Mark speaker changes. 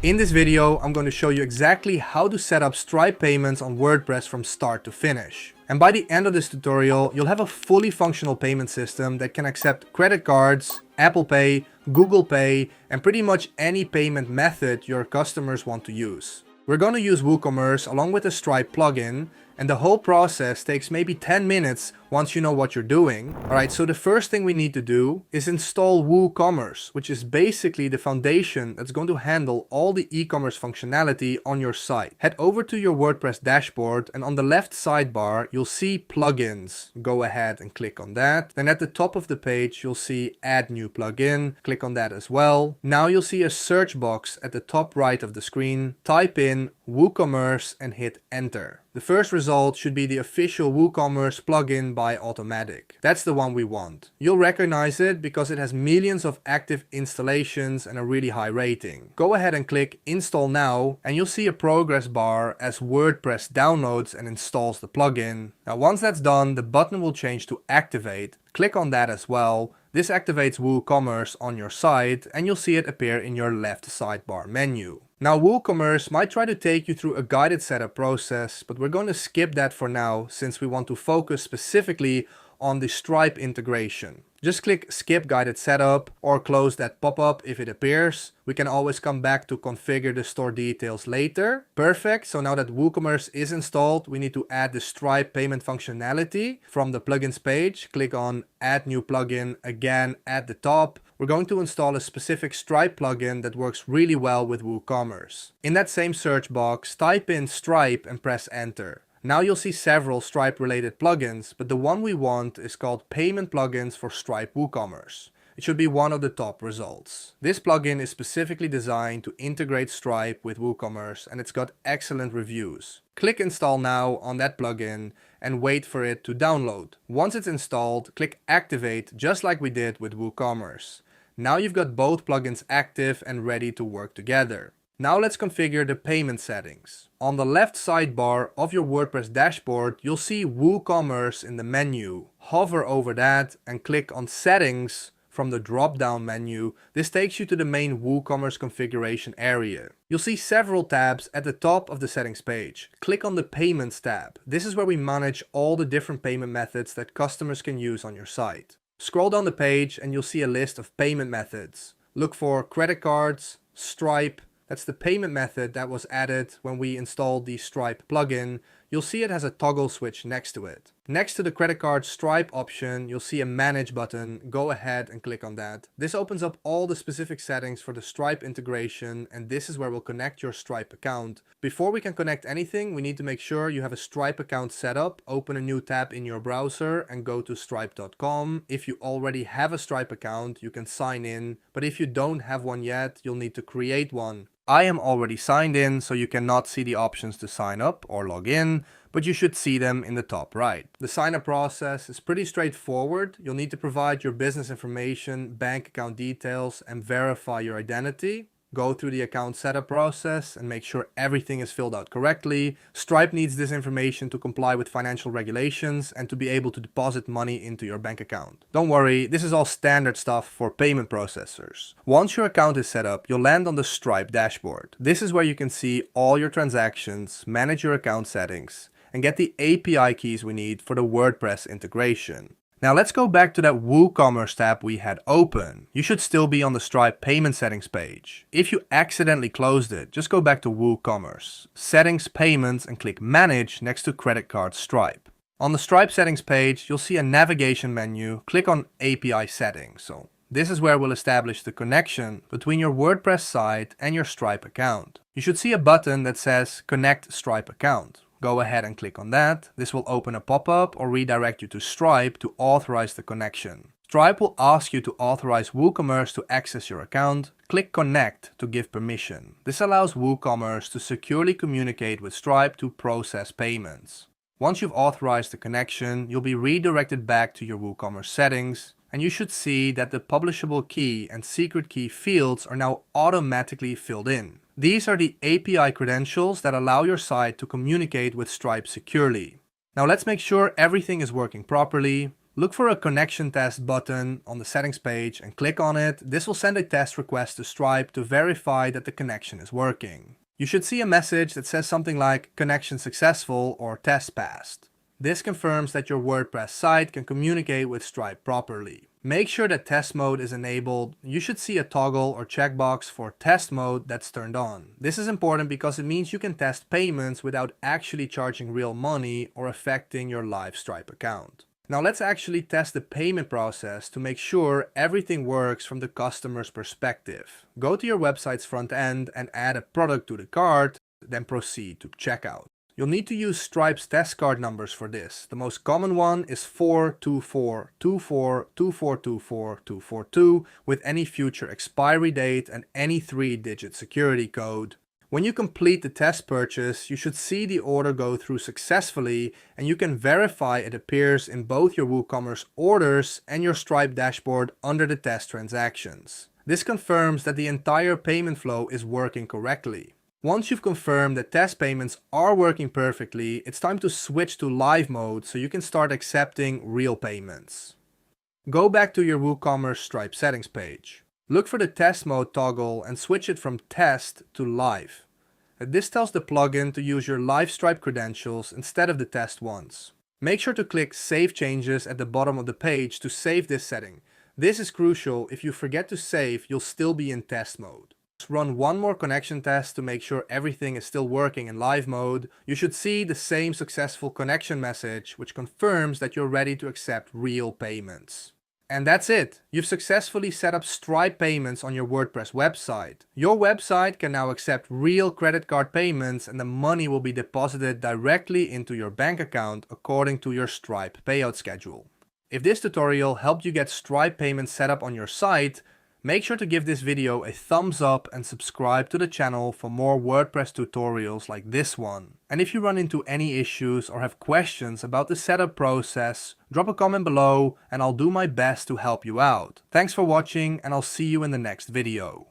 Speaker 1: In this video, I'm going to show you exactly how to set up Stripe payments on WordPress from start to finish. And by the end of this tutorial, you'll have a fully functional payment system that can accept credit cards, Apple Pay, Google Pay, and pretty much any payment method your customers want to use. We're going to use Woocommerce along with the Stripe plugin, and the whole process takes maybe 10 minutes once you know what you're doing. Alright, so the first thing we need to do is install Woocommerce, which is basically the foundation that's going to handle all the e-commerce functionality on your site. Head over to your WordPress dashboard, and on the left sidebar, you'll see plugins. Go ahead and click on that. Then at the top of the page, you'll see add new plugin. Click on that as well. Now you'll see a search box at the top right of the screen. Type in Woocommerce and hit enter. The first result should be the official Woocommerce plugin by Automatic. That's the one we want. You'll recognize it because it has millions of active installations and a really high rating. Go ahead and click install now, and you'll see a progress bar as WordPress downloads and installs the plugin. Now once that's done, the button will change to activate. Click on that as well. This activates Woocommerce on your site, and you'll see it appear in your left sidebar menu. Now Woocommerce might try to take you through a guided setup process, but we're going to skip that for now since we want to focus specifically on the Stripe integration. Just click skip guided setup or close that pop-up if it appears. We can always come back to configure the store details later. Perfect, so now that Woocommerce is installed, we need to add the Stripe payment functionality. From the plugins page, click on add new plugin again at the top. We're going to install a specific Stripe plugin that works really well with Woocommerce. In that same search box, type in Stripe and press enter. Now you'll see several Stripe related plugins, but the one we want is called Payment Plugins for Stripe Woocommerce. It should be one of the top results. This plugin is specifically designed to integrate Stripe with Woocommerce, and it's got excellent reviews. Click install now on that plugin and wait for it to download. Once it's installed, click activate just like we did with Woocommerce. Now you've got both plugins active and ready to work together. Now let's configure the payment settings. On the left sidebar of your WordPress dashboard, you'll see Woocommerce in the menu. Hover over that and click on Settings from the drop-down menu. This takes you to the main Woocommerce configuration area. You'll see several tabs at the top of the settings page. Click on the Payments tab. This is where we manage all the different payment methods that customers can use on your site. Scroll down the page and you'll see a list of payment methods. Look for credit cards, Stripe. That's the payment method that was added when we installed the Stripe plugin. You'll see it has a toggle switch next to it. Next to the credit card Stripe option, you'll see a Manage button. Go ahead and click on that. This opens up all the specific settings for the Stripe integration, and this is where we'll connect your Stripe account. Before we can connect anything, we need to make sure you have a Stripe account set up. Open a new tab in your browser and go to stripe.com. If you already have a Stripe account, you can sign in, but if you don't have one yet, you'll need to create one. I am already signed in, so you cannot see the options to sign up or log in, but you should see them in the top right. The sign up process is pretty straightforward. You'll need to provide your business information, bank account details, and verify your identity. Go through the account setup process and make sure everything is filled out correctly. Stripe needs this information to comply with financial regulations and to be able to deposit money into your bank account. Don't worry, this is all standard stuff for payment processors. Once your account is set up, you'll land on the Stripe dashboard. This is where you can see all your transactions, manage your account settings, and get the API keys we need for the WordPress integration. Now let's go back to that Woocommerce tab we had open. You should still be on the Stripe payment settings page. If you accidentally closed it, just go back to Woocommerce, Settings, Payments, and click Manage next to Credit Card Stripe. On the Stripe settings page, you'll see a navigation menu. Click on API settings. So this is where we'll establish the connection between your WordPress site and your Stripe account. You should see a button that says Connect Stripe Account. Go ahead and click on that. This will open a pop-up or redirect you to Stripe to authorize the connection. Stripe will ask you to authorize Woocommerce to access your account. Click Connect to give permission. This allows Woocommerce to securely communicate with Stripe to process payments. Once you've authorized the connection, you'll be redirected back to your Woocommerce settings, and you should see that the publishable key and secret key fields are now automatically filled in. These are the API credentials that allow your site to communicate with Stripe securely. Now let's make sure everything is working properly. Look for a connection test button on the settings page and click on it. This will send a test request to Stripe to verify that the connection is working. You should see a message that says something like connection successful or test passed. This confirms that your WordPress site can communicate with Stripe properly. Make sure that test mode is enabled. You should see a toggle or checkbox for test mode that's turned on. This is important because it means you can test payments without actually charging real money or affecting your live Stripe account. Now let's actually test the payment process to make sure everything works from the customer's perspective. Go to your website's front end and add a product to the cart, then proceed to checkout. You'll need to use Stripe's test card numbers for this. The most common one is 42424242422 with any future expiry date and any 3-digit security code. When you complete the test purchase, you should see the order go through successfully, and you can verify it appears in both your Woocommerce orders and your Stripe dashboard under the test transactions. This confirms that the entire payment flow is working correctly. Once you've confirmed that test payments are working perfectly, it's time to switch to live mode so you can start accepting real payments. Go back to your Woocommerce Stripe settings page. Look for the test mode toggle and switch it from test to live. This tells the plugin to use your live Stripe credentials instead of the test ones. Make sure to click Save Changes at the bottom of the page to save this setting. This is crucial. If you forget to save, you'll still be in test mode. Run one more connection test to make sure everything is still working in live mode. You should see the same successful connection message, which confirms that you're ready to accept real payments. And that's it. You've successfully set up Stripe payments on your WordPress website. Your website can now accept real credit card payments, and the money will be deposited directly into your bank account according to your Stripe payout schedule. If this tutorial helped you get Stripe payments set up on your site, make sure to give this video a thumbs up and subscribe to the channel for more WordPress tutorials like this one. And if you run into any issues or have questions about the setup process, drop a comment below and I'll do my best to help you out. Thanks for watching, and I'll see you in the next video.